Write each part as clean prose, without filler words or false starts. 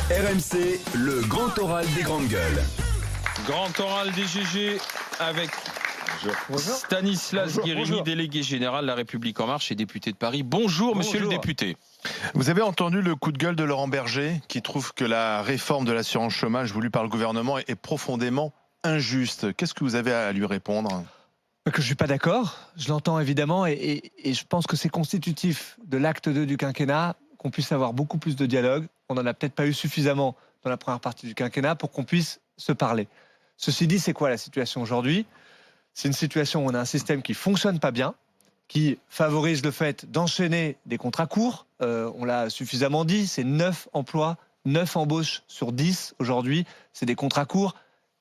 RMC, le grand oral des grandes gueules. Grand oral des GG avec Stanislas Guérini, délégué général de La République En Marche et député de Paris. Bonjour, monsieur le député. Vous avez entendu le coup de gueule de Laurent Berger qui trouve que la réforme de l'assurance chômage voulue par le gouvernement est profondément injuste. Qu'est-ce que vous avez à lui répondre ? Que je suis pas d'accord, je l'entends évidemment et je pense que c'est constitutif de l'acte 2 du quinquennat qu'on puisse avoir beaucoup plus de dialogue. On n'en a peut-être pas eu suffisamment dans la première partie du quinquennat pour qu'on puisse se parler. Ceci dit, c'est quoi la situation aujourd'hui ? C'est une situation où on a un système qui fonctionne pas bien, qui favorise le fait d'enchaîner des contrats courts. On l'a suffisamment dit, c'est 9 emplois, 9 embauches sur 10 aujourd'hui, c'est des contrats courts.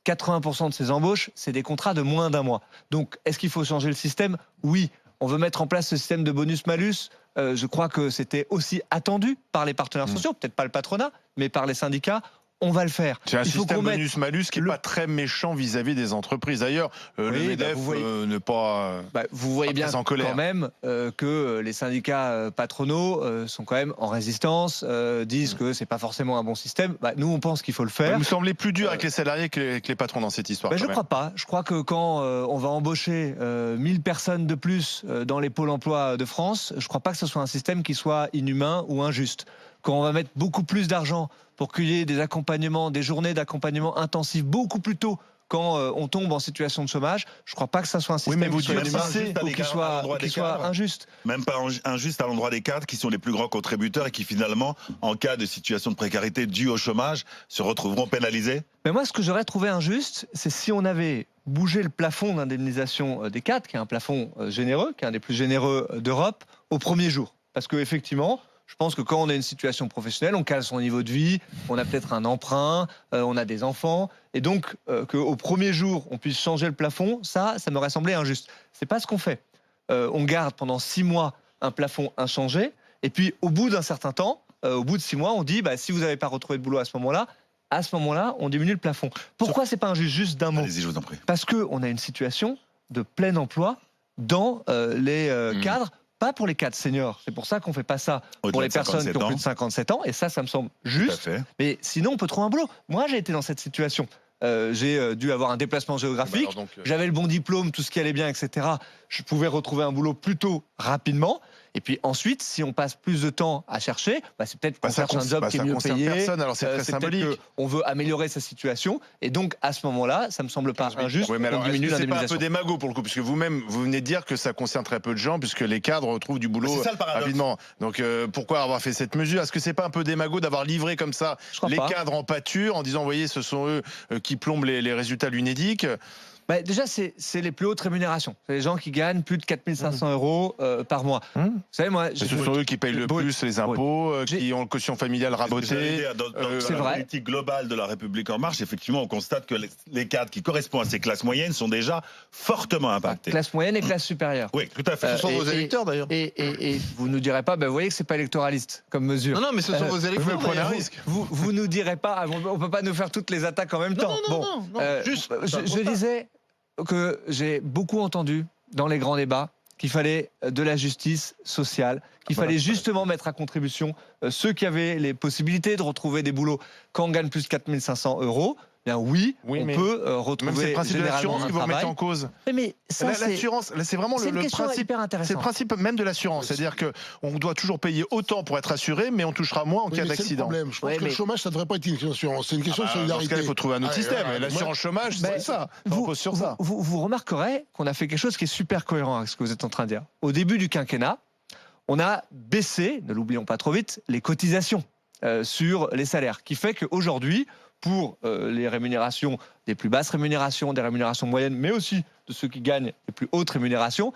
80% de ces embauches, c'est des contrats de moins d'un mois. Donc, est-ce qu'il faut changer le système ? Oui. On veut mettre en place ce système de bonus-malus. Je crois que c'était aussi attendu par les partenaires sociaux, peut-être pas le patronat, mais par les syndicats. On va le faire. C'est un système bonus-malus qui n'est pas très méchant vis-à-vis des entreprises. D'ailleurs, le MEDEF ne pas vous voyez bien en colère. Quand même que les syndicats patronaux sont quand même en résistance, disent que c'est pas forcément un bon système. Nous, on pense qu'il faut le faire. Vous me semblez plus dur avec les salariés qu'avec les patrons dans cette histoire. Je ne crois pas. Je crois que quand on va embaucher 1000 personnes de plus dans les pôles emploi de France, je ne crois pas que ce soit un système qui soit inhumain ou injuste. Quand on va mettre beaucoup plus d'argent pour qu'il y ait des accompagnements, des journées d'accompagnement intensifs beaucoup plus tôt quand on tombe en situation de chômage, je ne crois pas que ça soit un système qui soit injuste. Même pas injuste à l'endroit des cadres qui sont les plus grands contributeurs et qui finalement, en cas de situation de précarité due au chômage, se retrouveront pénalisés. Mais moi, ce que j'aurais trouvé injuste, c'est si on avait bougé le plafond d'indemnisation des cadres, qui est un plafond généreux, qui est un des plus généreux d'Europe, au premier jour. Parce qu'effectivement, je pense que quand on a une situation professionnelle, on cale son niveau de vie, on a peut-être un emprunt, on a des enfants, et donc qu'au premier jour, on puisse changer le plafond, ça m'aurait semblé injuste. C'est pas ce qu'on fait. On garde pendant 6 mois un plafond inchangé, et puis au bout d'un certain temps, au bout de 6 mois, on dit si vous n'avez pas retrouvé de boulot à ce moment-là, on diminue le plafond. Pourquoi c'est pas injuste ? Juste d'un mot. Allez-y, je vous en prie. Parce qu'on a une situation de plein emploi dans les cadres. Pas pour les cadres seniors, c'est pour ça qu'on ne fait pas ça pour les personnes qui ont plus de 57 ans, et ça me semble juste, mais sinon on peut trouver un boulot. Moi j'ai été dans cette situation, j'ai dû avoir un déplacement géographique, j'avais le bon diplôme, tout ce qui allait bien, etc. Je pouvais retrouver un boulot plutôt rapidement. Et puis ensuite, si on passe plus de temps à chercher, c'est peut-être qu'on cherche un job qui est mieux payé. Personne, alors c'est très symbolique. On veut améliorer sa situation. Et donc, à ce moment-là, ça ne me semble pas injuste. Oui, mais alors, est-ce que c'est pas un peu démago pour le coup ? Puisque vous-même, vous venez de dire que ça concerne très peu de gens, puisque les cadres retrouvent du boulot rapidement. Donc, pourquoi avoir fait cette mesure ? Est-ce que c'est pas un peu démago d'avoir livré comme ça les cadres en pâture, en disant, vous voyez, ce sont eux qui plombent les résultats de l'UNEDIC ? Déjà, c'est les plus hautes rémunérations. C'est les gens qui gagnent plus de 4 500 euros par mois. Vous savez, moi, ce sont eux qui payent le plus les impôts, qui ont le quotient familial raboté. C'est vrai. La politique globale de La République En Marche, effectivement, on constate que les cadres qui correspondent à ces classes moyennes sont déjà fortement impactés. Classe moyenne et classe supérieure. Oui, tout à fait. Ce sont vos électeurs, d'ailleurs. Et vous nous direz pas, vous voyez que c'est pas électoraliste comme mesure. Non, mais ce sont vos électeurs. Vous prenez un risque. Vous nous direz pas, on peut pas nous faire toutes les attaques en même temps. Non, juste. Je disais que j'ai beaucoup entendu dans les grands débats qu'il fallait de la justice sociale, qu'il fallait justement mettre à contribution ceux qui avaient les possibilités de retrouver des boulots quand on gagne plus de 4 500 euros. Bien oui, on peut retrouver même c'est le principe de l'assurance que vous remettez en cause. Mais ça, l'assurance, c'est vraiment le principe hyper intéressant. C'est le principe même de l'assurance, c'est-à-dire que on doit toujours payer autant pour être assuré, mais on touchera moins en cas d'accident. C'est le problème. Je pense que le chômage, ça ne devrait pas être une question d'assurance, c'est une question de solidarité. Dans ce cas, il faut trouver un autre système. L'assurance chômage, c'est ça. On repose sur ça. Vous remarquerez qu'on a fait quelque chose qui est super cohérent avec ce que vous êtes en train de dire. Au début du quinquennat, on a baissé, ne l'oublions pas trop vite, les cotisations sur les salaires, qui fait qu'aujourd'hui, pour les rémunérations, des plus basses rémunérations, des rémunérations moyennes, mais aussi de ceux qui gagnent les plus hautes rémunérations,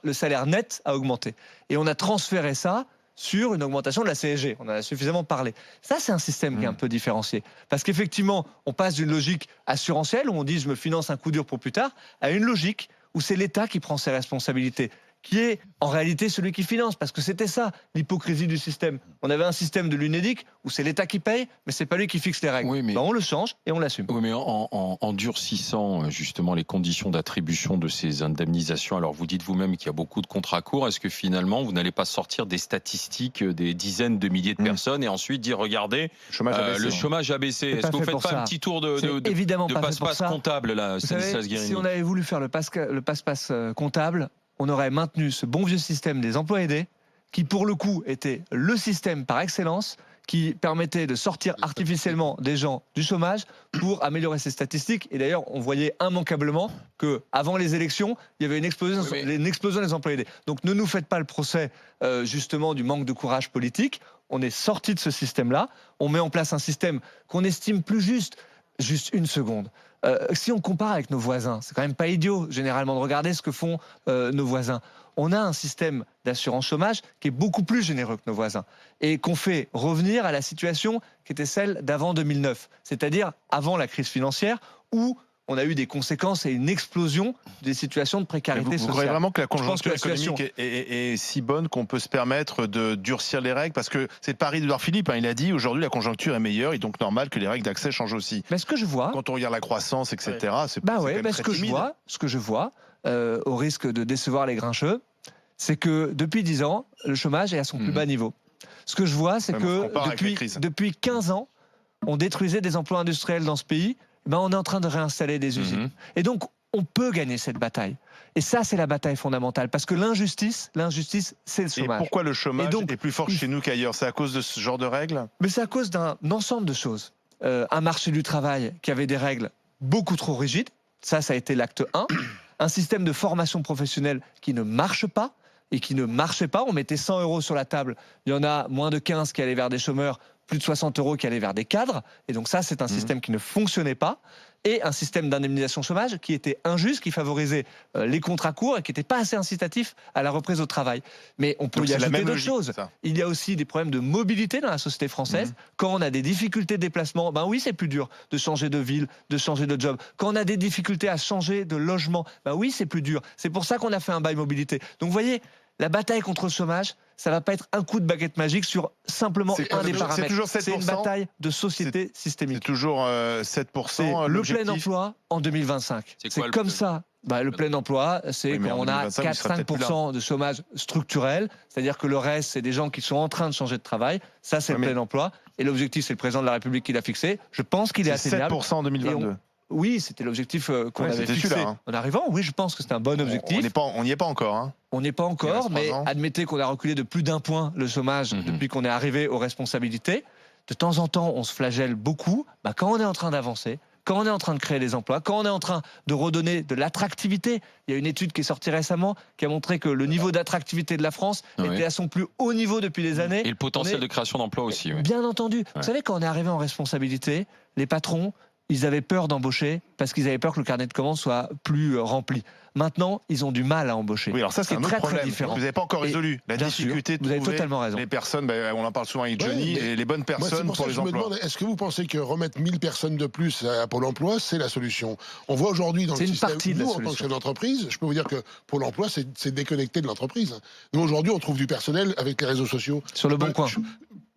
le salaire net a augmenté. Et on a transféré ça sur une augmentation de la CSG. On en a suffisamment parlé. Ça, c'est un système qui est un peu différencié. Parce qu'effectivement, on passe d'une logique assurantielle, où on dit « je me finance un coup dur pour plus tard », à une logique où c'est l'État qui prend ses responsabilités, qui est en réalité celui qui finance, parce que c'était ça l'hypocrisie du système. On avait un système de l'UNEDIC où c'est l'État qui paye, mais c'est pas lui qui fixe les règles. Oui, mais... on le change et on l'assume. Oui, mais en durcissant justement les conditions d'attribution de ces indemnisations, alors vous dites vous-même qu'il y a beaucoup de contrats courts, est-ce que finalement vous n'allez pas sortir des statistiques des dizaines de milliers de personnes et ensuite dire regardez, le chômage a baissé. Est-ce que vous faites pas un petit tour de passe-passe comptable là, Stanislas Guerini? Si on avait voulu faire le passe-passe comptable, on aurait maintenu ce bon vieux système des emplois aidés, qui pour le coup était le système par excellence, qui permettait de sortir artificiellement des gens du chômage pour améliorer ces statistiques. Et d'ailleurs, on voyait immanquablement qu'avant les élections, il y avait une explosion des emplois aidés. Donc ne nous faites pas le procès justement du manque de courage politique. On est sorti de ce système-là. On met en place un système qu'on estime plus juste. Juste une seconde. Si on compare avec nos voisins, c'est quand même pas idiot généralement de regarder ce que font nos voisins. On a un système d'assurance chômage qui est beaucoup plus généreux que nos voisins et qu'on fait revenir à la situation qui était celle d'avant 2009, c'est-à-dire avant la crise financière où on a eu des conséquences et une explosion des situations de précarité sociale. Vous croyez vraiment que la conjoncture économique est si bonne qu'on peut se permettre de durcir les règles? Parce que c'est le pari d'Édouard Philippe, il a dit aujourd'hui la conjoncture est meilleure, et donc normal que les règles d'accès changent aussi. Mais ce que je vois, quand on regarde la croissance, etc., c'est quand même même très ce timide. que je vois, au risque de décevoir les grincheux, c'est que depuis 10 ans, le chômage est à son plus bas niveau. Ce que je vois, c'est que depuis 15 ans, on détruisait des emplois industriels dans ce pays. On est en train de réinstaller des usines. Et donc, on peut gagner cette bataille. Et ça, c'est la bataille fondamentale. Parce que l'injustice, c'est le chômage. Et pourquoi le chômage est plus fort chez nous qu'ailleurs? C'est à cause de ce genre de règles? Mais c'est à cause d'un ensemble de choses. Un marché du travail qui avait des règles beaucoup trop rigides. Ça a été l'acte 1. Un système de formation professionnelle qui ne marche pas. Et qui ne marchait pas. On mettait 100 € sur la table. Il y en a moins de 15 qui allaient vers des chômeurs, plus de 60 € qui allaient vers des cadres. Et donc ça, c'est un système qui ne fonctionnait pas. Et un système d'indemnisation chômage qui était injuste, qui favorisait les contrats courts et qui n'était pas assez incitatif à la reprise au travail. Mais on peut y ajouter d'autres choses. Il y a aussi des problèmes de mobilité dans la société française. Quand on a des difficultés de déplacement, oui, c'est plus dur de changer de ville, de changer de job. Quand on a des difficultés à changer de logement, oui, c'est plus dur. C'est pour ça qu'on a fait un bail mobilité. Donc vous voyez, la bataille contre le chômage, ça va pas être un coup de baguette magique sur simplement un des paramètres. C'est une bataille de société systémique. C'est toujours 7%. Le plein emploi en 2025. C'est comme ça. Le plein emploi, c'est quand on a 4-5% de chômage structurel, c'est-à-dire que le reste, c'est des gens qui sont en train de changer de travail. Ça, c'est le plein emploi. Et l'objectif, c'est le président de la République qui l'a fixé. Je pense qu'il est atteignable. 7% en 2022. Oui, c'était l'objectif qu'on avait fixé. En arrivant, oui, je pense que c'est un bon objectif. On n'y est pas encore. On n'est pas encore, mais admettez qu'on a reculé de plus d'1 point le chômage depuis qu'on est arrivé aux responsabilités. De temps en temps, on se flagelle beaucoup. Quand on est en train d'avancer, quand on est en train de créer des emplois, quand on est en train de redonner de l'attractivité. Il y a une étude qui est sortie récemment qui a montré que le niveau d'attractivité de la France était à son plus haut niveau depuis des années. Et le potentiel de création d'emplois aussi. Bien entendu. Vous savez, quand on est arrivé en responsabilité, les patrons, ils avaient peur d'embaucher parce qu'ils avaient peur que le carnet de commandes soit plus rempli. Maintenant, ils ont du mal à embaucher. Oui, alors ça, c'est un autre problème. Vous n'avez pas encore résolu la difficulté de trouver les personnes. On en parle souvent avec Johnny, et les bonnes personnes pour les emplois. Est-ce que vous pensez que remettre 1000 personnes de plus à Pôle emploi, c'est la solution? On voit aujourd'hui dans le système, nous, en tant que chef d'entreprise, je peux vous dire que Pôle emploi, c'est déconnecté de l'entreprise. Nous, aujourd'hui, on trouve du personnel avec les réseaux sociaux. Sur le bon coin.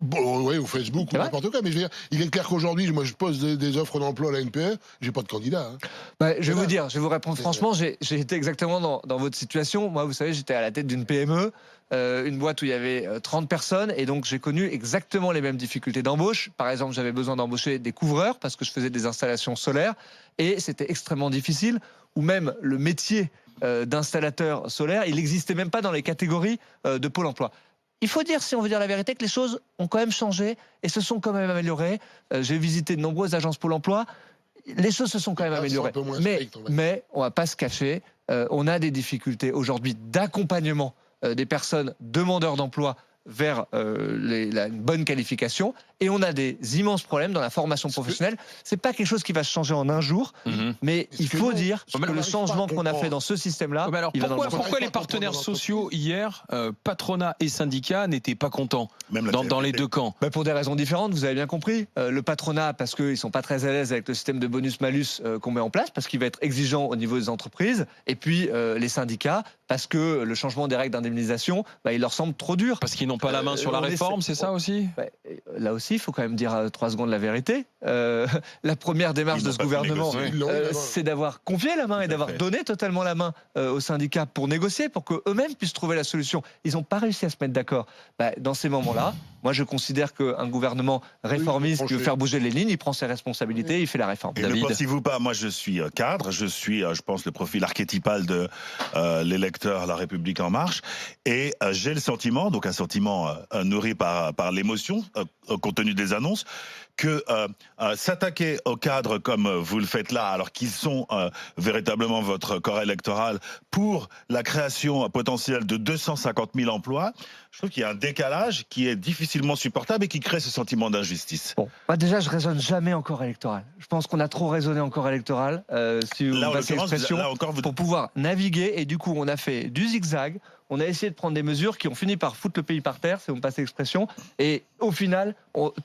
Oui, ou Facebook, ou n'importe quoi. Mais je veux dire, il est clair qu'aujourd'hui, moi, je pose des offres d'emploi à la NPE, j'ai pas de candidat. Je vais vous répondre franchement, j'ai été exactement dans votre situation. Moi, vous savez, j'étais à la tête d'une PME, une boîte où il y avait 30 personnes, et donc j'ai connu exactement les mêmes difficultés d'embauche. Par exemple, j'avais besoin d'embaucher des couvreurs parce que je faisais des installations solaires, et c'était extrêmement difficile. Ou même le métier d'installateur solaire, il n'existait même pas dans les catégories de Pôle emploi. Il faut dire, si on veut dire la vérité, que les choses ont quand même changé et se sont quand même améliorées. J'ai visité de nombreuses agences Pôle emploi. Les choses se sont quand même améliorées. Mais on ne va pas se cacher. On a des difficultés aujourd'hui d'accompagnement des personnes demandeurs d'emploi vers une bonne qualification. Et on a des immenses problèmes dans la formation professionnelle. C'est pas quelque chose qui va se changer en un jour, mais il faut dire que le changement qu'on a fait dans ce système-là, pourquoi les partenaires sociaux hier, patronat et syndicats, n'étaient pas contents dans les deux camps? Pour des raisons différentes, vous avez bien compris. Le patronat, parce qu'ils sont pas très à l'aise avec le système de bonus-malus qu'on met en place, parce qu'il va être exigeant au niveau des entreprises, et puis les syndicats, parce que le changement des règles d'indemnisation, il leur semble trop dur. Parce qu'ils n'ont pas la main sur la réforme, c'est ça aussi? Là aussi, il faut quand même dire 3 secondes la vérité. La première démarche de ce gouvernement, c'est d'avoir confié la main et d'avoir donné totalement la main aux syndicats pour négocier, pour qu'eux-mêmes puissent trouver la solution. Ils n'ont pas réussi à se mettre d'accord. Dans ces moments-là, moi je considère qu'un gouvernement réformiste qui veut faire bouger les lignes, il prend ses responsabilités, il fait la réforme. Et ne pensez-vous pas, moi je suis cadre, je suis, je pense, le profil archétypal de l'électeur La République En Marche, et j'ai le sentiment, donc un sentiment nourri par l'émotion, compte tenu des annonces, que s'attaquer aux cadres comme vous le faites là, alors qu'ils sont véritablement votre corps électoral, pour la création potentielle de 250 000 emplois, je trouve qu'il y a un décalage qui est difficilement supportable et qui crée ce sentiment d'injustice. Déjà, je raisonne jamais en corps électoral. Je pense qu'on a trop raisonné en corps électoral, si vous passez l'expression, pour pouvoir naviguer. Et du coup, on a fait du zigzag. On a essayé de prendre des mesures qui ont fini par foutre le pays par terre, si vous me passez l'expression. Et au final,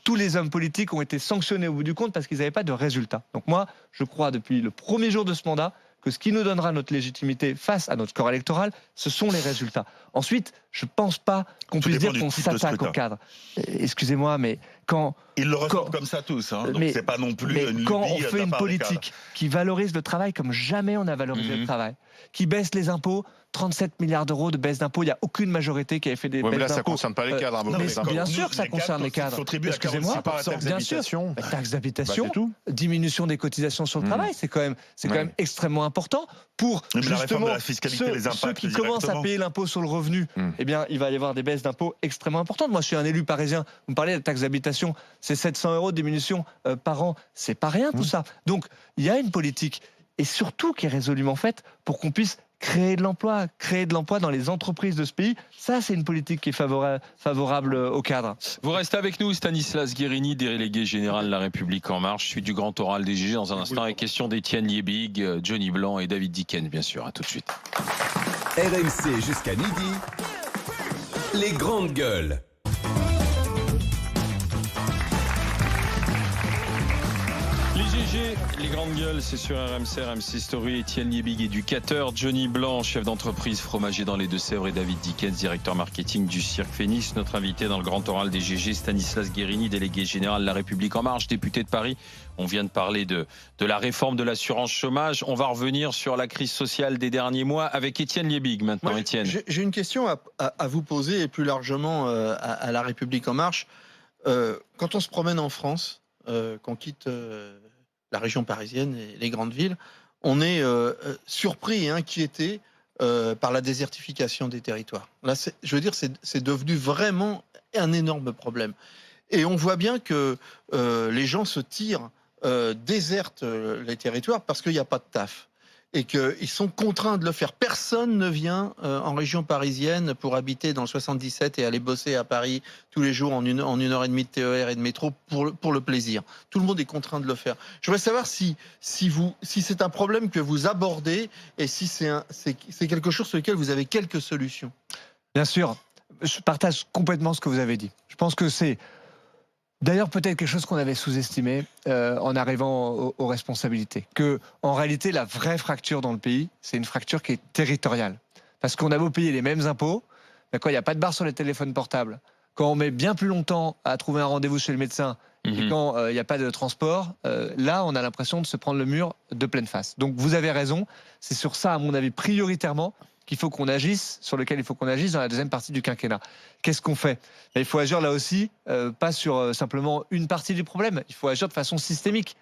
tous les hommes politiques ont été sanctionnés au bout du compte parce qu'ils n'avaient pas de résultat. Donc moi, je crois depuis le premier jour de ce mandat que ce qui nous donnera notre légitimité face à notre corps électoral, ce sont les résultats. Ensuite, je ne pense pas qu'on puisse dire qu'on s'attaque au cadre. Excusez-moi, mais quand... Ils le ressentent comme ça tous, donc c'est pas non plus une lubie. Quand on fait une politique qui valorise le travail comme jamais on a valorisé le travail, qui baisse les impôts, 37 milliards d'euros de baisse d'impôts, il n'y a aucune majorité qui avait fait des baisses d'impôts. Mais là, ça ne concerne pas les cadres. Bien sûr que ça concerne les cadres. Excusez-moi, bien sûr. Taxe d'habitation, diminution des cotisations sur le travail, c'est quand même extrêmement important pour justement ceux qui commencent à payer l'impôt sur le revenu. Eh bien, il va y avoir des baisses d'impôts extrêmement importantes. Moi, je suis un élu parisien. Vous me parlez de la taxe d'habitation, c'est 700 € de diminution par an. C'est pas rien tout ça. Donc, il y a une politique, et surtout qui est résolument faite pour qu'on puisse créer de l'emploi dans les entreprises de ce pays. Ça, c'est une politique qui est favorable aux cadres. Vous restez avec nous, Stanislas Guerini, délégué général de La République En Marche. Je suis du grand oral des GG dans un instant avec question d'Étienne Liebig, Johnny Blanc et David Dicken, bien sûr. À tout de suite. RMC jusqu'à midi. Les grandes gueules. Les grandes gueules, c'est sur RMC, RMC Story. Étienne Liebig, éducateur. Johnny Blanc, chef d'entreprise fromager dans les Deux-Sèvres. Et David Dickens, directeur marketing du Cirque Phénix. Notre invité dans le grand oral des GG, Stanislas Guerini, délégué général de La République En Marche, député de Paris. On vient de parler de la réforme de l'assurance chômage. On va revenir sur la crise sociale des derniers mois avec Étienne Liebig maintenant. Étienne. J'ai une question à vous poser et plus largement à La République En Marche. Quand on se promène en France, qu'on quitte la région parisienne et les grandes villes, on est surpris et inquiété par la désertification des territoires. Là, je veux dire, c'est devenu vraiment un énorme problème. Et on voit bien que les gens se tirent, désertent les territoires parce qu'il n'y a pas de taf. Et qu'ils sont contraints de le faire. Personne ne vient en région parisienne pour habiter dans le 77 et aller bosser à Paris tous les jours en une heure et demie de TER et de métro pour le plaisir. Tout le monde est contraint de le faire. Je voudrais savoir si c'est un problème que vous abordez et si c'est quelque chose sur lequel vous avez quelques solutions. Bien sûr, je partage complètement ce que vous avez dit. Je pense que c'est d'ailleurs peut-être quelque chose qu'on avait sous-estimé en arrivant aux responsabilités. Que, en réalité, la vraie fracture dans le pays, c'est une fracture qui est territoriale. Parce qu'on a beau payer les mêmes impôts, mais quand il n'y a pas de barre sur les téléphones portables, quand on met bien plus longtemps à trouver un rendez-vous chez le médecin, et quand il n'y a pas de transport, là, on a l'impression de se prendre le mur de pleine face. Donc vous avez raison, c'est sur ça, à mon avis, prioritairement, qu'il faut qu'on agisse, sur lequel il faut qu'on agisse dans la deuxième partie du quinquennat. Qu'est-ce qu'on fait ? Il faut agir là aussi, pas sur simplement une partie du problème, il faut agir de façon systémique.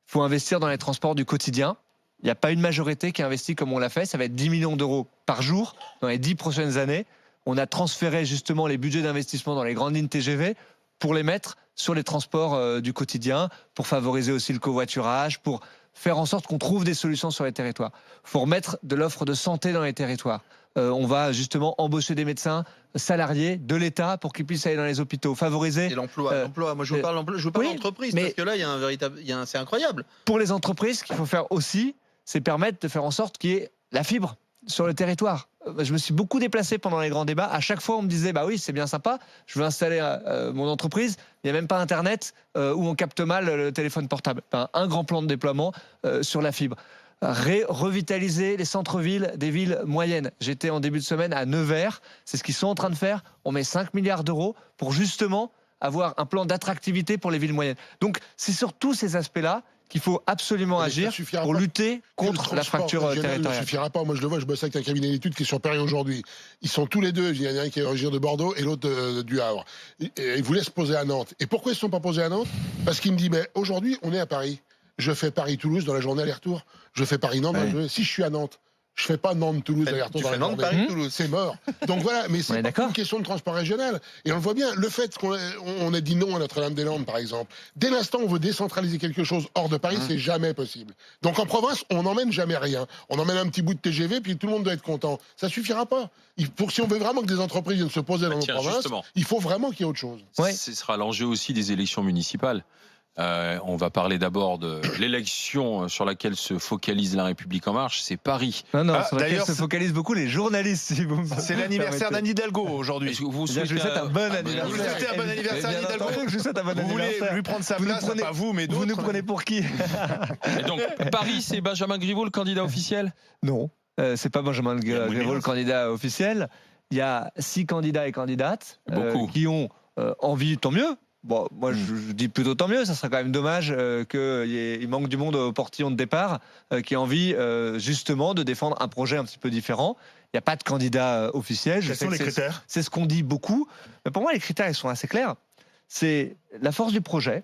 Il faut investir dans les transports du quotidien. Il n'y a pas une majorité qui investit comme on l'a fait, ça va être 10 millions d'euros par jour dans les 10 prochaines années. On a transféré justement les budgets d'investissement dans les grandes lignes TGV pour les mettre sur les transports du quotidien, pour favoriser aussi le covoiturage, pour faire en sorte qu'on trouve des solutions sur les territoires. Il faut remettre de l'offre de santé dans les territoires. On va justement embaucher des médecins salariés de l'État pour qu'ils puissent aller dans les hôpitaux, favoriser. Et l'emploi. Moi, je vous parle d'entreprise, parce que là, c'est incroyable. Pour les entreprises, ce qu'il faut faire aussi, c'est permettre de faire en sorte qu'il y ait la fibre sur le territoire. Je me suis beaucoup déplacé pendant les grands débats. À chaque fois, on me disait, bah oui, c'est bien sympa, je veux installer mon entreprise, il n'y a même pas Internet où on capte mal le téléphone portable. Un grand plan de déploiement sur la fibre. Revitaliser les centres-villes des villes moyennes. J'étais en début de semaine à Nevers, c'est ce qu'ils sont en train de faire. On met 5 milliards d'euros pour justement avoir un plan d'attractivité pour les villes moyennes. Donc, c'est sur tous ces aspects-là qu'il faut absolument agir pour lutter contre la fracture territoriale. Ça ne suffira pas. Moi, je le vois, je bosse avec un cabinet d'études qui est sur Paris aujourd'hui. Ils sont tous les deux, il y en a un qui est originaire de Bordeaux et l'autre du Havre. Et ils voulaient se poser à Nantes. Et pourquoi ils ne sont pas posés à Nantes? Parce qu'il me dit, mais aujourd'hui, on est à Paris. Je fais Paris-Toulouse dans la journée aller-retour. Je fais Paris-Nantes dans la journée. Si je suis à Nantes, je fais pas Nantes-Toulouse aller-retour dans la journée. Paris-Toulouse. C'est mort. Donc voilà, mais c'est pas une question de transport régional. Et on le voit bien, le fait qu'on ait dit non à Notre-Dame-des-Landes, par exemple, dès l'instant où on veut décentraliser quelque chose hors de Paris, c'est jamais possible. Donc en province, on n'emmène jamais rien. On emmène un petit bout de TGV, puis tout le monde doit être content. Ça suffira pas. Si on veut vraiment que des entreprises viennent se poser dans nos provinces, justement, il faut vraiment qu'il y ait autre chose. Ce sera l'enjeu aussi des élections municipales. On va parler d'abord de l'élection sur laquelle se focalise La République En Marche, c'est Paris. Non, sur laquelle se focalisent beaucoup les journalistes. Si c'est l'anniversaire d'Anne Hidalgo aujourd'hui. Vous je lui souhaite un bon anniversaire. Vous souhaitez un bon anniversaire à Hidalgo. Je souhaite un bon anniversaire. Vous voulez lui prendre sa place, pas vous, mais d'autres. Vous nous prenez pour qui? Et donc, Paris, c'est Benjamin Griveaux le candidat officiel? Non, c'est pas Benjamin Griveaux le candidat officiel. Il y a 6 candidats et candidates qui ont envie, tant mieux. Bon, moi je dis plutôt tant mieux, ça serait quand même dommage qu'il manque du monde au portillon de départ qui a envie justement de défendre un projet un petit peu différent. Il n'y a pas de candidat officiel. Quels sont les critères? C'est ce qu'on dit beaucoup. Mais pour moi, les critères, ils sont assez clairs. C'est la force du projet,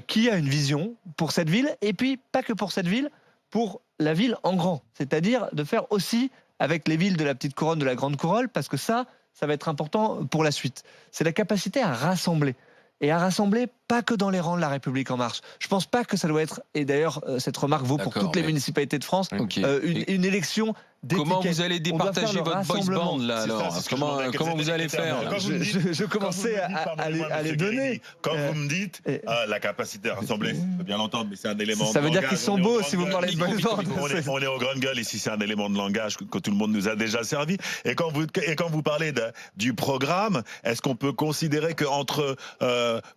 qui a une vision pour cette ville, et puis pas que pour cette ville, pour la ville en grand. C'est-à-dire de faire aussi avec les villes de la petite couronne, de la grande couronne, parce que ça va être important pour la suite. C'est la capacité à rassembler. Et à rassembler, pas que dans les rangs de La République En Marche. Je pense pas que ça doit être, et d'ailleurs cette remarque vaut pour toutes les municipalités de France, une élection d'étiquette. Comment vous allez départager votre boys band là alors? Comment vous allez faire? Je commençais à les donner. Quand vous me dites la capacité à rassembler, je peux bien l'entendre, mais c'est un élément ça veut dire qu'ils sont beaux si vous me parlez de boys band. On est au grande gueule ici, c'est un élément de langage que tout le monde nous a déjà servi. Et quand vous parlez du programme, est-ce qu'on peut considérer qu'entre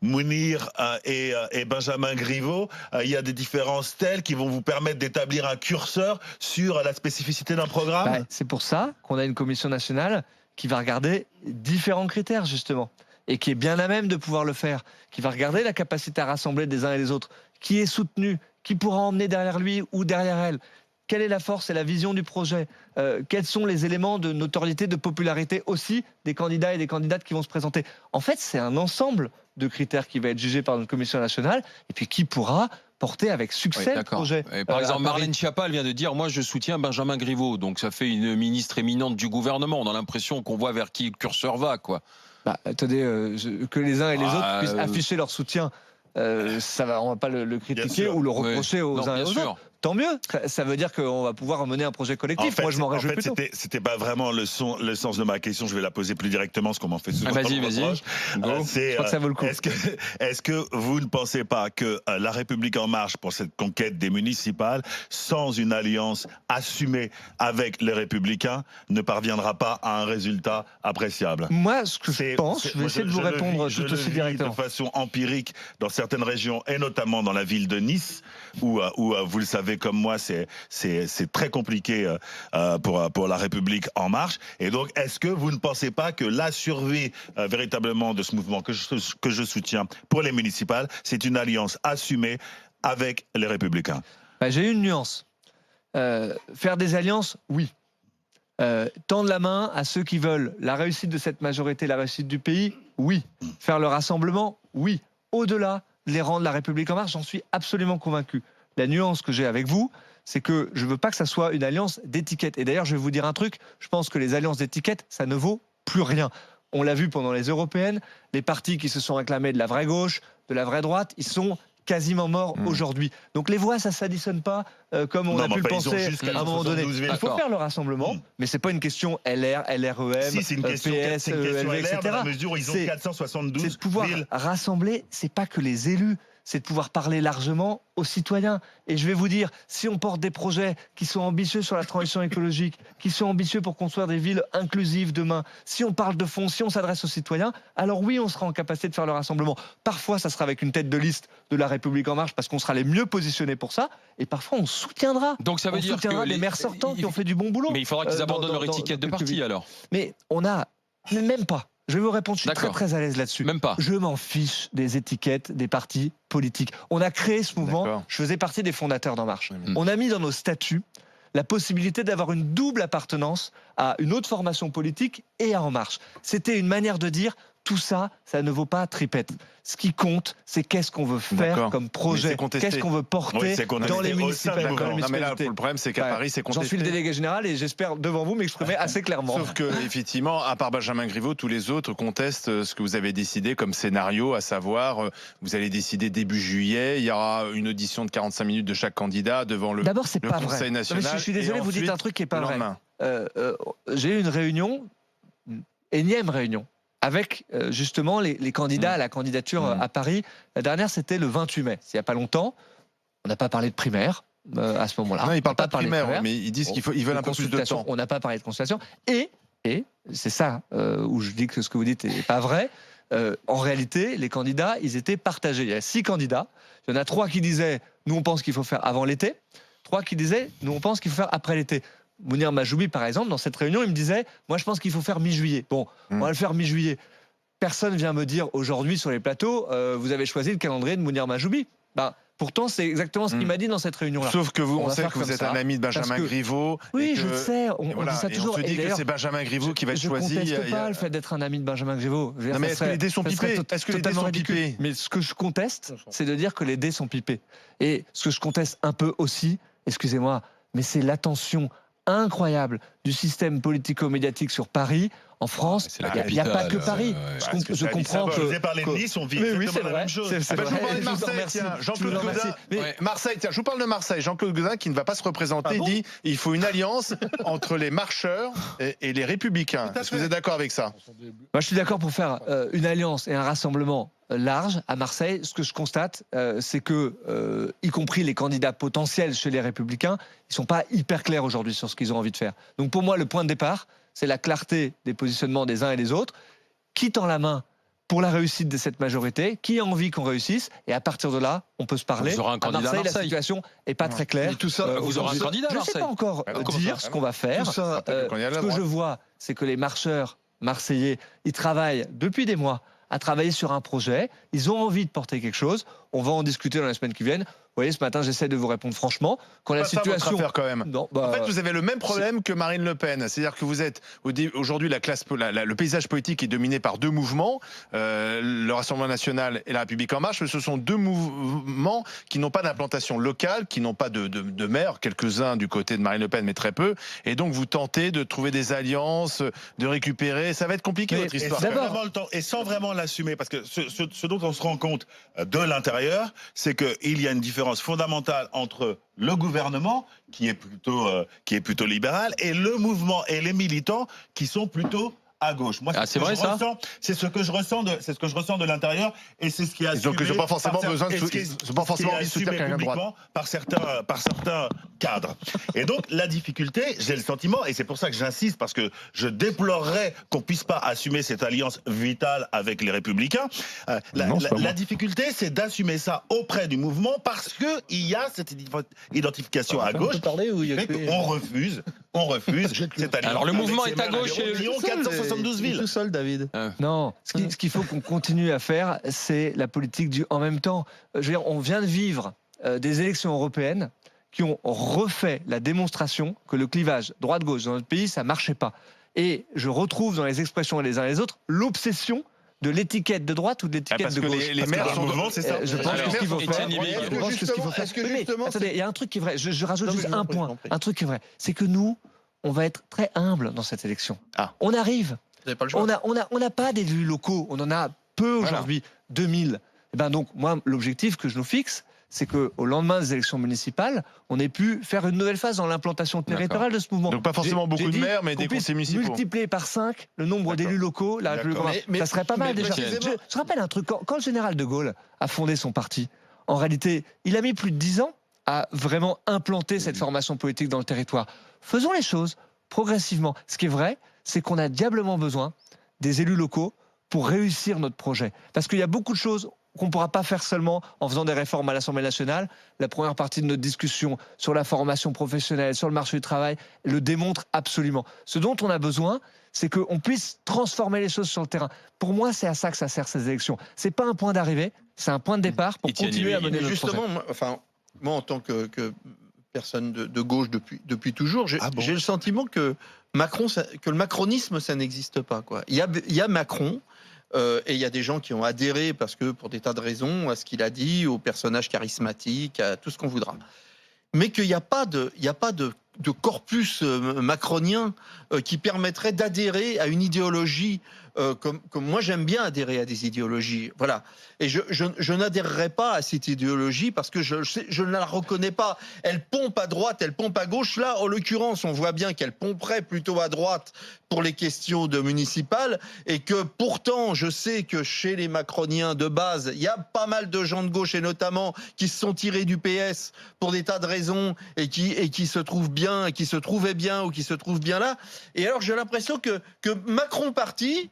Mounir et Benjamin Griveaux, il y a des différences telles qui vont vous permettre d'établir un curseur sur la spécificité d'un programme? C'est pour ça qu'on a une commission nationale qui va regarder différents critères justement et qui est bien à même de pouvoir le faire, qui va regarder la capacité à rassembler des uns et des autres, qui est soutenu, qui pourra emmener derrière lui ou derrière elle. Quelle est la force et la vision du projet? Quels sont les éléments de notoriété, de popularité aussi des candidats et des candidates qui vont se présenter? En fait, c'est un ensemble de critères qui va être jugé par notre commission nationale et puis qui pourra porter avec succès le projet. Et par exemple, Marlène Schiappa vient de dire « Moi, je soutiens Benjamin Griveaux ». Donc, ça fait une ministre éminente du gouvernement. On a l'impression qu'on voit vers qui le curseur va, quoi. Attendez, que les uns et les autres puissent afficher leur soutien. Ça va, on va pas le critiquer ou le reprocher aux uns et aux autres. Tant mieux, ça veut dire qu'on va pouvoir mener un projet collectif. En fait, moi, je m'en réjouis plutôt. C'était pas vraiment le sens de ma question. Je vais la poser plus directement, ce qu'on m'en fait souvent. Vas-y. Je crois que ça vaut le coup. Est-ce que vous ne pensez pas que La République En Marche, pour cette conquête des municipales, sans une alliance assumée avec les Républicains, ne parviendra pas à un résultat appréciable? Moi, ce que je pense, je vais essayer de vous répondre tout aussi directement. De façon empirique, dans certaines régions, et notamment dans la ville de Nice, où vous le savez comme moi, c'est très compliqué pour La République En Marche. Et donc, est-ce que vous ne pensez pas que la survie véritablement de ce mouvement que je soutiens pour les municipales, c'est une alliance assumée avec les Républicains? J'ai une nuance. Faire des alliances, oui. Tendre la main à ceux qui veulent la réussite de cette majorité, la réussite du pays, oui. Faire le rassemblement, oui. Au-delà, les rangs de La République En Marche, j'en suis absolument convaincu. La nuance que j'ai avec vous, c'est que je ne veux pas que ça soit une alliance d'étiquette. Et d'ailleurs, je vais vous dire un truc, je pense que les alliances d'étiquette, ça ne vaut plus rien. On l'a vu pendant les européennes, les partis qui se sont réclamés de la vraie gauche, de la vraie droite, ils sont quasiment mort aujourd'hui. Donc les voix, ça s'additionne pas comme on a pu le penser à un moment donné. Il faut faire le rassemblement, mais c'est pas une question LR, LREM, si, c'est une question, PS, c'est une question LV, LR, etc. dans la mesure où ils ont 472 c'est de pouvoir rassembler, c'est pas que les élus, c'est de pouvoir parler largement aux citoyens. Et je vais vous dire, si on porte des projets qui sont ambitieux sur la transition écologique, qui sont ambitieux pour construire des villes inclusives demain, si on parle de fond, si on s'adresse aux citoyens, alors oui, on sera en capacité de faire le rassemblement. Parfois, ça sera avec une tête de liste de La République En Marche, parce qu'on sera les mieux positionnés pour ça, et parfois, on soutiendra. Donc ça veut dire que les maires sortants qui ont fait du bon boulot. Mais il faudra qu'ils abandonnent leur étiquette de parti, alors. Mais même pas. Je vais vous répondre, je suis très très à l'aise là-dessus. Même pas. Je m'en fiche des étiquettes des partis politiques. On a créé ce mouvement, je faisais partie des fondateurs d'En Marche. On a mis dans nos statuts la possibilité d'avoir une double appartenance à une autre formation politique et à En Marche. C'était une manière de dire, tout ça, ça ne vaut pas tripette. Ce qui compte, c'est qu'est-ce qu'on veut faire comme projet, qu'est-ce qu'on veut porter dans les municipalités. Non, mais là, le problème, c'est qu'à Paris, c'est contesté. J'en suis le délégué général et j'espère devant vous m'exprimer assez clairement. Sauf que, effectivement, à part Benjamin Griveaux, tous les autres contestent ce que vous avez décidé comme scénario, à savoir, vous allez décider début juillet, il y aura une audition de 45 minutes de chaque candidat devant le Conseil national. Je suis désolé, vous dites un truc qui n'est pas vrai. J'ai eu une réunion, une énième réunion, avec justement les candidats à la candidature à Paris. La dernière, c'était le 28 mai, il n'y a pas longtemps. On n'a pas parlé de primaire à ce moment-là. Non, ils ne parlent pas de primaire, mais ils disent qu'ils veulent un peu plus de temps. On n'a pas parlé de consultation. Et c'est ça où je dis que ce que vous dites n'est pas vrai. En réalité, les candidats, ils étaient partagés. Il y a 6 candidats. Il y en a 3 qui disaient « nous, on pense qu'il faut faire avant l'été ». 3 qui disaient « nous, on pense qu'il faut faire après l'été ». Mounir Majoubi, par exemple, dans cette réunion, il me disait « moi, je pense qu'il faut faire mi-juillet ». Bon, on va le faire mi-juillet. Personne vient me dire aujourd'hui sur les plateaux vous avez choisi le calendrier de Mounir Majoubi. Pourtant, c'est exactement ce qu'il m'a dit dans cette réunion-là. Sauf que on sait que vous êtes un ami de Benjamin Griveaux. Oui, je le sais. On dit ça toujours. On se dit que c'est Benjamin Griveaux qui va être choisi. Je ne conteste pas le fait d'être un ami de Benjamin Griveaux. Non, mais est-ce que les dés sont pipés ? Est-ce que les dés sont pipés ? Mais ce que je conteste, c'est de dire que les dés sont pipés. Et ce que je conteste un peu aussi, excusez-moi, mais c'est l'attention incroyable du système politico-médiatique sur Paris. En France, il n'y a pas que Paris. Je comprends que... Vous avez parlé de Nice, on vit exactement la même chose. Je vous parle de Marseille, tiens. Jean-Claude Gaudin. Marseille, tiens, je vous parle de Marseille. Jean-Claude Gaudin, qui ne va pas se représenter, dit il faut une alliance entre les marcheurs et les républicains. Est-ce que vous êtes d'accord avec ça ? Moi, je suis d'accord pour faire une alliance et un rassemblement large à Marseille. Ce que je constate, c'est que, y compris les candidats potentiels chez les Républicains, ils ne sont pas hyper clairs aujourd'hui sur ce qu'ils ont envie de faire. Donc pour moi, le point de départ, c'est la clarté des positionnements des uns et des autres. Qui tend la main pour la réussite de cette majorité ? Qui a envie qu'on réussisse ? Et à partir de là, on peut se parler. Vous aurez un candidat à Marseille. La situation n'est pas très claire. Tout ça, vous aurez un candidat à Marseille. Je ne sais pas encore dire ce qu'on va faire. Ce que je vois, c'est que les marcheurs marseillais, ils travaillent depuis des mois à travailler sur un projet. Ils ont envie de porter quelque chose. On va en discuter dans les semaines qui viennent. Vous voyez, ce matin, j'essaie de vous répondre franchement. Quand la situation... quand même. Non, en fait, vous avez le même problème que Marine Le Pen. C'est-à-dire que vous êtes... Aujourd'hui, le paysage politique est dominé par 2 mouvements, le Rassemblement National et la République En Marche. Mais ce sont 2 mouvements qui n'ont pas d'implantation locale, qui n'ont pas de maire, quelques-uns du côté de Marine Le Pen, mais très peu. Et donc, vous tentez de trouver des alliances, de récupérer. Ça va être compliqué, votre histoire. Et sans vraiment l'assumer, parce que ce dont on se rend compte de l'intérieur, c'est qu'il y a une différence fondamentale entre le gouvernement, qui est plutôt libéral, et le mouvement et les militants qui sont plutôt à gauche. Moi, c'est vrai ça. C'est ce que je ressens de l'intérieur, et c'est ce qui a assumé. Donc ils n'ont pas forcément besoin de soutenir quelqu'un de droite par certains cadres. Et donc la difficulté, j'ai le sentiment, et c'est pour ça que j'insiste, parce que je déplorerais qu'on puisse pas assumer cette alliance vitale avec les Républicains. La difficulté, c'est d'assumer ça auprès du mouvement, parce que il y a cette identification à gauche. On refuse cette alliance. Alors le mouvement est à gauche. 472 villes. Tout seul, David. Non, ce qu'il faut qu'on continue à faire, c'est la politique du en même temps. Je veux dire, on vient de vivre des élections européennes qui ont refait la démonstration que le clivage droite-gauche dans notre pays, ça marchait pas. Et je retrouve dans les expressions des uns et des autres l'obsession de l'étiquette de droite ou de l'étiquette de gauche. Les maires sont devant, c'est ça. Je pense que ce qu'il faut faire. Attendez, il y a un truc qui est vrai. Je rajoute juste un point. Un truc qui est vrai, c'est que nous, on va être très humble dans cette élection. On arrive. On n'a pas d'élus locaux. On en a peu aujourd'hui. 2000. Et ben donc, moi, l'objectif que je nous fixe, c'est qu'au lendemain des élections municipales, on ait pu faire une nouvelle phase dans l'implantation territoriale de ce mouvement. Donc pas forcément beaucoup de maires, mais des conseils municipaux. Multiplier par 5 le nombre d'élus locaux, la République, ça serait pas mal déjà. Je rappelle un truc, quand le général de Gaulle a fondé son parti, en réalité, il a mis plus de 10 ans à vraiment implanter cette formation politique dans le territoire. Faisons les choses progressivement. Ce qui est vrai, c'est qu'on a diablement besoin des élus locaux pour réussir notre projet. Parce qu'il y a beaucoup de choses qu'on ne pourra pas faire seulement en faisant des réformes à l'Assemblée nationale. La première partie de notre discussion sur la formation professionnelle, sur le marché du travail, le démontre absolument. Ce dont on a besoin, c'est qu'on puisse transformer les choses sur le terrain. Pour moi, c'est à ça que ça sert ces élections. C'est pas un point d'arrivée, c'est un point de départ pour continuer à mener notre projet. Moi, en tant que personne de gauche depuis toujours, j'ai le sentiment que le macronisme, ça n'existe pas, quoi. Il y a Macron. Et il y a des gens qui ont adhéré parce que pour des tas de raisons à ce qu'il a dit, au personnage charismatique, à tout ce qu'on voudra. Mais qu'il n'y a pas de corpus macronien qui permettrait d'adhérer à une idéologie comme moi j'aime bien adhérer à des idéologies, voilà. Et je n'adhérerai pas à cette idéologie parce que je ne la reconnais pas. Elle pompe à droite, elle pompe à gauche. Là, en l'occurrence, on voit bien qu'elle pomperait plutôt à droite pour les questions de municipales et que pourtant, je sais que chez les macroniens de base, il y a pas mal de gens de gauche et notamment qui se sont tirés du PS pour des tas de raisons et qui se trouvent bien, qui se trouvaient bien ou qui se trouvent bien là. Et alors, j'ai l'impression que Macron parti,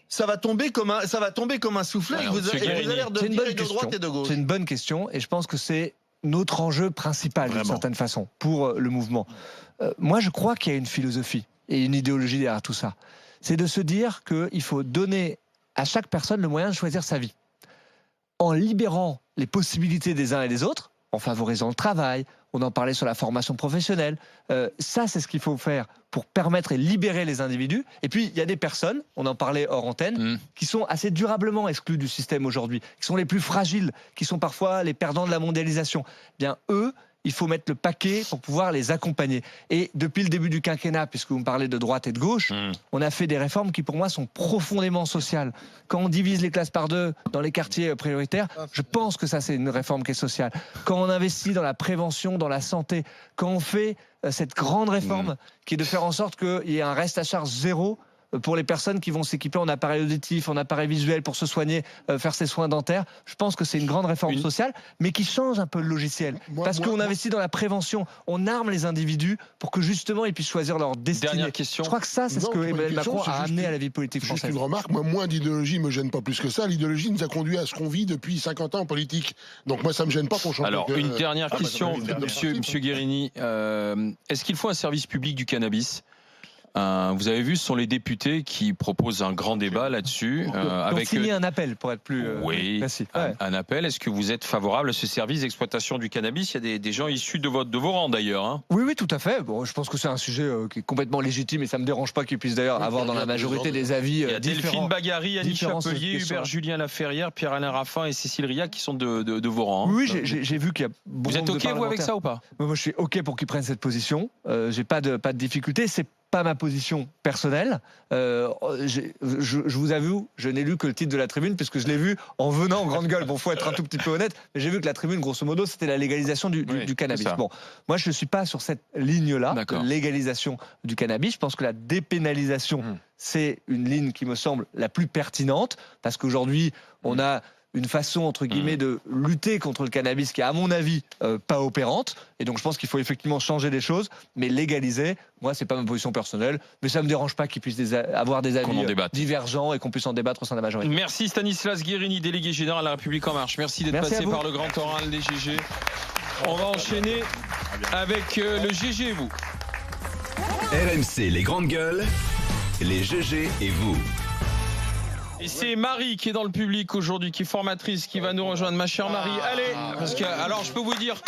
ça va tomber comme un soufflet. Alors, vous avez l'air de tirer de droite et de gauche. C'est une bonne question et je pense que c'est notre enjeu principal d'une certaine façon pour le mouvement. Moi, je crois qu'il y a une philosophie et une idéologie derrière tout ça. C'est de se dire qu'il faut donner à chaque personne le moyen de choisir sa vie. En libérant les possibilités des uns et des autres, en favorisant le travail, on en parlait sur la formation professionnelle. Ça, c'est ce qu'il faut faire pour permettre et libérer les individus. Et puis, il y a des personnes, on en parlait hors antenne, qui sont assez durablement exclues du système aujourd'hui, qui sont les plus fragiles, qui sont parfois les perdants de la mondialisation. Bien, eux, il faut mettre le paquet pour pouvoir les accompagner. Et depuis le début du quinquennat, puisque vous me parlez de droite et de gauche, on a fait des réformes qui, pour moi, sont profondément sociales. Quand on divise les classes par deux dans les quartiers prioritaires, je pense que ça, c'est une réforme qui est sociale. Quand on investit dans la prévention, dans la santé, quand on fait cette grande réforme qui est de faire en sorte qu'il y ait un reste à charge zéro pour les personnes qui vont s'équiper en appareil auditif, en appareil visuel pour se soigner, faire ses soins dentaires. Je pense que c'est une grande réforme sociale, mais qui change un peu le logiciel. Parce qu'on investit dans la prévention, on arme les individus pour que justement ils puissent choisir leur destinée. Dernière question. Je crois que ça, c'est ce que Emmanuel Macron a amené à la vie politique française. Juste une remarque, moi, moins d'idéologie me gêne pas plus que ça. L'idéologie nous a conduit à ce qu'on vit depuis 50 ans en politique. Donc moi, ça me gêne pas qu'on change. Alors, une dernière question, monsieur Guérini. Est-ce qu'il faut un service public du cannabis ? Vous avez vu, ce sont les députés qui proposent un grand débat là-dessus. Avec signé un appel pour être plus précis. Un appel. Est-ce que vous êtes favorable à ce service d'exploitation du cannabis ? Il y a des gens issus de vos rangs d'ailleurs. Hein. Oui, tout à fait. Bon, je pense que c'est un sujet qui est complètement légitime et ça ne me dérange pas qu'ils puissent d'ailleurs avoir dans la majorité des avis différents. Il y a Delphine Bagary, Annie Chapelier, Hubert Julien Laferrière, Pierre-Alain Raffin et Cécile Ria qui sont de vos rangs. Hein. Oui, j'ai vu qu'il y a beaucoup de Vous êtes OK, vous, avec ça ou pas ? Moi, je suis OK pour qu'ils prennent cette position. J'ai pas de difficulté. C'est pas ma position personnelle. Je vous avoue, je n'ai lu que le titre de la tribune puisque je l'ai vu en venant en grande gueule. Bon, faut être un tout petit peu honnête, mais j'ai vu que la tribune, grosso modo, c'était la légalisation du cannabis. Bon, moi, je ne suis pas sur cette ligne-là, de légalisation du cannabis. Je pense que la dépénalisation, c'est une ligne qui me semble la plus pertinente parce qu'aujourd'hui, on a une façon, entre guillemets, de lutter contre le cannabis qui est, à mon avis, pas opérante. Et donc, je pense qu'il faut effectivement changer les choses, mais légaliser, moi, c'est pas ma position personnelle, mais ça me dérange pas qu'ils puissent avoir des avis divergents et qu'on puisse en débattre au sein de la majorité. Merci Stanislas Guérini, délégué général à La République En Marche. Merci d'être passé par le grand oral des GG. On va enchaîner avec le GG et vous. RMC, les grandes gueules, les GG et vous. Et c'est Marie qui est dans le public aujourd'hui, qui est formatrice, qui va nous rejoindre. Ma chère Marie, allez, parce que, alors je peux vous dire...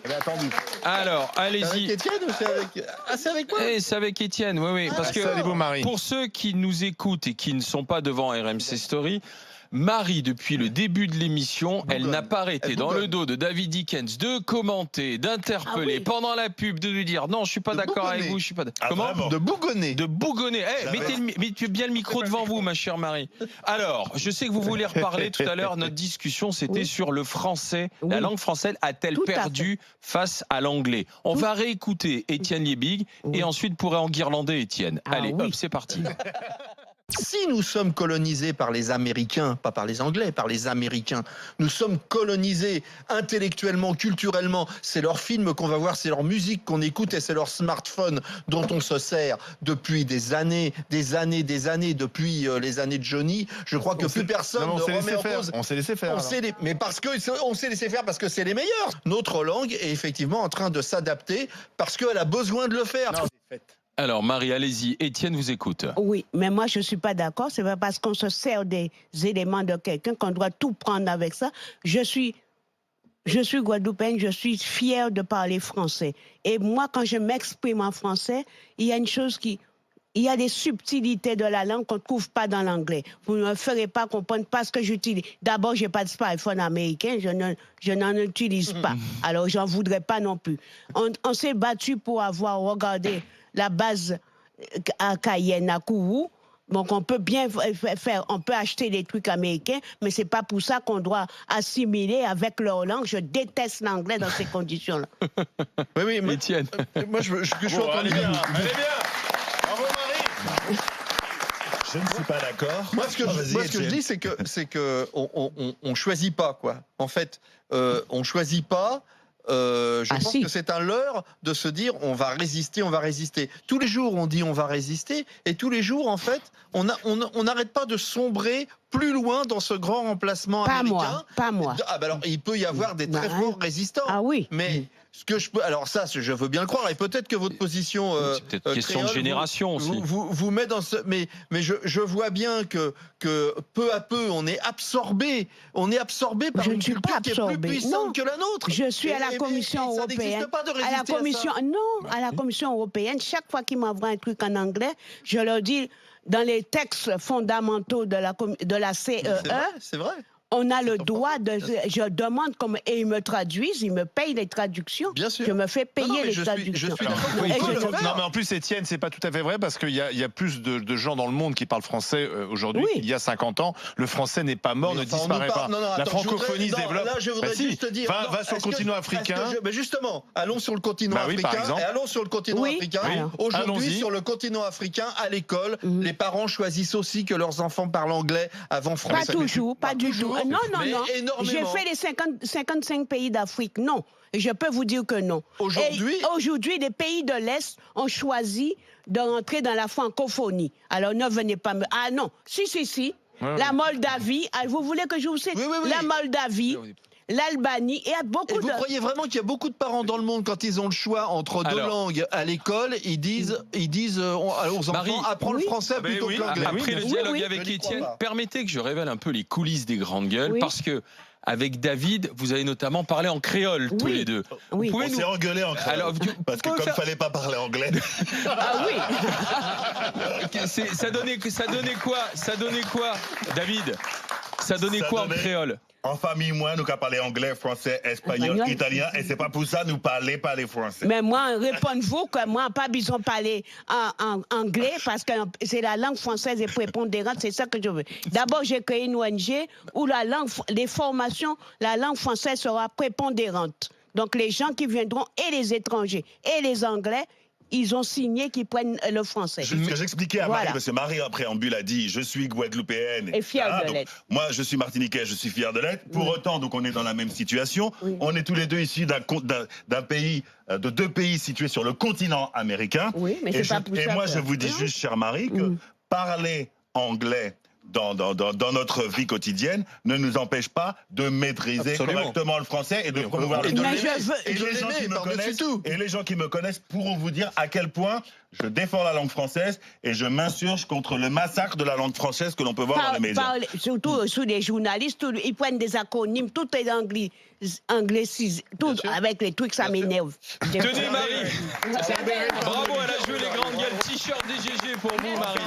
Elle a attendu. Alors, allez-y. C'est avec Étienne ou c'est avec... Ah, c'est avec moi ? C'est avec Étienne, oui. Parce que pour ceux qui nous écoutent et qui ne sont pas devant RMC Story, Marie, depuis le début de l'émission, elle n'a pas arrêté dans le dos de David Dickens de commenter, d'interpeller pendant la pub, de lui dire non, je suis pas d'accord avec vous, je suis pas d'accord. Comment ? De bougonner. De bougonner. Mettez bien le micro devant vous, ma chère Marie. Alors, je sais que vous voulez reparler tout à l'heure. Notre discussion, c'était sur le français. La langue française a-t-elle perdu face à l'anglais? On va réécouter Étienne Liebig et ensuite pourrait enguirlander Étienne. Allez, hop, c'est parti. Si nous sommes colonisés par les Américains, pas par les Anglais, par les Américains, nous sommes colonisés intellectuellement, culturellement, c'est leurs films qu'on va voir, c'est leur musique qu'on écoute et c'est leur smartphone dont on se sert depuis des années, depuis les années de Johnny. Je crois que plus personne ne remet en cause. On s'est laissé faire. Mais parce qu'on s'est laissé faire parce que c'est les meilleurs. Notre langue est effectivement en train de s'adapter parce qu'elle a besoin de le faire. Non, alors, Marie, allez-y. Étienne vous écoute. Oui, mais moi, je ne suis pas d'accord. C'est pas parce qu'on se sert des éléments de quelqu'un qu'on doit tout prendre avec ça. Je suis guadeloupéenne, je suis fière de parler français. Et moi, quand je m'exprime en français, il y a une chose il y a des subtilités de la langue qu'on ne trouve pas dans l'anglais. Vous ne me ferez pas comprendre parce que j'utilise. D'abord, je n'ai pas de smartphone américain, je n'en utilise pas. Alors, j'en voudrais pas non plus. On s'est battu pour avoir regardé la base à Cayenne, à Kourou. Donc, on peut bien faire, on peut acheter des trucs américains, mais c'est pas pour ça qu'on doit assimiler avec leur langue. Je déteste l'anglais dans ces conditions-là. Oui, mais Étienne. Moi, je suis en train de dire. Allez bien. Bravo, Marie. Je ne suis pas d'accord. Moi, ce que je dis, c'est que on choisit pas, quoi. En fait, on choisit pas. Je pense que c'est un leurre de se dire on va résister. Tous les jours on dit on va résister et tous les jours en fait on n'arrête pas de sombrer plus loin dans ce grand remplacement américain. Pas moi. Ah bah alors il peut y avoir des très forts résistants. Ah oui. Mais ce que je peux, alors ça, je veux bien le croire, et peut-être que votre position, c'est peut-être une question de génération aussi. Vous met dans ce, mais je vois bien que peu à peu on est absorbé par une culture qui est plus puissante que la nôtre. Je suis à la Commission européenne. À la Commission européenne, chaque fois qu'ils m'envoient un truc en anglais, je leur dis dans les textes fondamentaux de la CEE. C'est vrai. On a le droit de... Je demande et ils me traduisent, ils me payent les traductions. Bien sûr. Je me fais payer les traductions. Non, mais en plus, Étienne, c'est pas tout à fait vrai parce qu'il y a plus de gens dans le monde qui parlent français aujourd'hui qu'il y a 50 ans. Le français n'est pas mort, ne disparaît pas. La francophonie se développe. Là, je voudrais juste te dire... Va sur le continent africain. Mais justement, allons sur le continent africain. Et allons sur le continent africain. Aujourd'hui, sur le continent africain, à l'école, les parents choisissent aussi que leurs enfants parlent anglais avant français. Pas toujours, pas du tout. Non. J'ai fait les 55 pays d'Afrique. Non. Je peux vous dire que non. Aujourd'hui, les pays de l'Est ont choisi de rentrer dans la francophonie. Alors ne venez pas me... Ah non. Si. La Moldavie. Vous voulez que je vous cite la Moldavie, l'Albanie, et beaucoup Vous croyez vraiment qu'il y a beaucoup de parents dans le monde, quand ils ont le choix entre deux langues à l'école, ils disent aux enfants, apprends le français plutôt que l'anglais. Après le dialogue avec Étienne, permettez que je révèle un peu les coulisses des grandes gueules, parce que avec David, vous avez notamment parlé en créole tous les deux. On s'est engueulé en créole. Parce que comme il ne fallait pas parler anglais. Ah oui. Ça donnait quoi, David? Ça donnait quoi en créole? En famille, moi, nous avons parlé anglais, français, espagnol, italien, et c'est pas pour ça nous parler pas les français. Mais moi, répondez-vous que moi, pas besoin de parler en anglais parce que c'est la langue française est prépondérante, c'est ça que je veux. D'abord, j'ai créé une ONG où les formations, la langue française sera prépondérante. Donc, les gens qui viendront, et les étrangers, et les Anglais, ils ont signé qu'ils prennent le français. Ce que j'expliquais à Marie, parce que Marie en préambule a dit, je suis guadeloupéenne. Et fière de l'être. Moi, je suis martiniquais, je suis fier de l'être. Pour autant, donc on est dans la même situation. Oui. On est tous les deux issus d'un pays, de deux pays situés sur le continent américain. Oui, mais c'est pas pour ça. Et moi, je vous dis juste, chère Marie, que parler anglais dans notre vie quotidienne ne nous empêche pas de maîtriser correctement le français et de promouvoir le et les gens qui me connaissent pourront vous dire à quel point je défends la langue française et je m'insurge contre le massacre de la langue française que l'on peut voir dans les médias. Surtout sous les journalistes, ils prennent des acronymes, tout est anglicisé, tout avec les trucs, ça m'énerve. Tenez Marie, bravo, elle a joué les grandes gueules. T-shirt des GG pour vous Marie.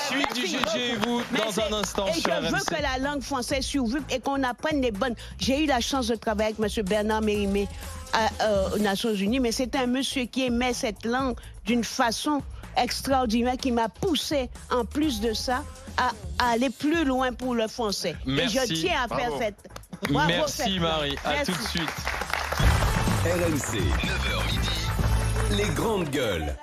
Suite du GG et vous dans un instant sur RMC. Je veux que la langue française survive et qu'on apprenne les bonnes. J'ai eu la chance de travailler avec M. Bernard Mérimée aux Nations Unies, mais c'est un monsieur qui aimait cette langue d'une façon extraordinaire qui m'a poussé, en plus de ça, à aller plus loin pour le français. Merci. Et je tiens à faire cette... Bravo, merci Marie, à tout de suite. RMC, 9h midi, les grandes gueules.